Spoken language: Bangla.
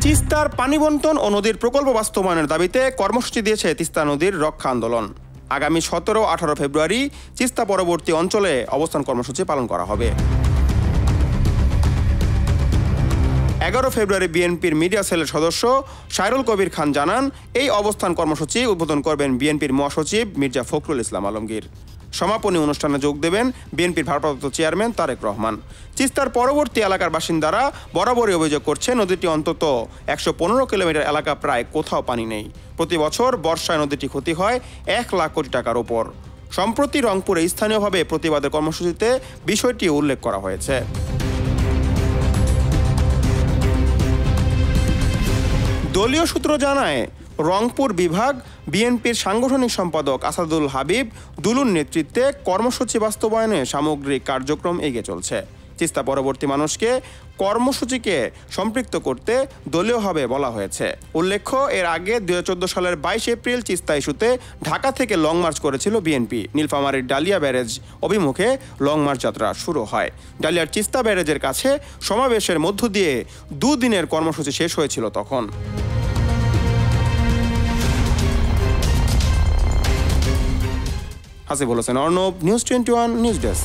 তিস্তার পানি বন্টন ও নদীর প্রকল্প বাস্তবায়নের দাবিতে কর্মসূচি দিয়েছে তিস্তা নদীর রক্ষা আন্দোলন। আগামী 17-18 ফেব্রুয়ারি তিস্তা পরবর্তী অঞ্চলে অবস্থান কর্মসূচি পালন করা হবে। 11 ফেব্রুয়ারি বিএনপির মিডিয়া সেলের সদস্য সাইরুল কবির খান জানান, এই অবস্থান কর্মসূচি উদ্বোধন করবেন বিএনপির মহাসচিব মির্জা ফখরুল ইসলাম আলমগীর। সমাপনী অনুষ্ঠানে যোগ দেবেন বিএনপির ভারপ্রাপ্ত চেয়ারম্যান তারেক রহমান। তিস্তার পরবর্তী এলাকার বাসিন্দারা বরাবরই অভিযোগ করছে, নদীটি অন্তত 115 কিলোমিটার এলাকা প্রায় কোথাও পানি নেই। প্রতি বছর বর্ষায় নদীটি ক্ষতি হয় 1 লাখ কোটি টাকার ওপর। সম্প্রতি রংপুরে স্থানীয়ভাবে প্রতিবাদের কর্মসূচিতে বিষয়টি উল্লেখ করা হয়েছে। দলীয় সূত্র জানায়, রংপুর বিভাগ বিএনপির সাংগঠনিক সম্পাদক আসাদুল হাবিব দুলুর নেতৃত্বে কর্মসূচি বাস্তবায়নে সামগ্রিক কার্যক্রম এগিয়ে চলছে। তিস্তা পরবর্তী মানুষকে কর্মসূচিকে সম্পৃক্ত করতে দলীয়ভাবে বলা হয়েছে। উল্লেখ্য, এর আগে 2014 সালের 22 এপ্রিল তিস্তা ইস্যুতে ঢাকা থেকে লং মার্চ করেছিল বিএনপি। নীলফামারীর ডালিয়া ব্যারেজ অভিমুখে লং মার্চ যাত্রা শুরু হয়। ডালিয়ার তিস্তা ব্যারেজের কাছে সমাবেশের মধ্য দিয়ে 2 দিনের কর্মসূচি শেষ হয়েছিল তখন। Hasibul Hossain Arnab, news 21 news desk.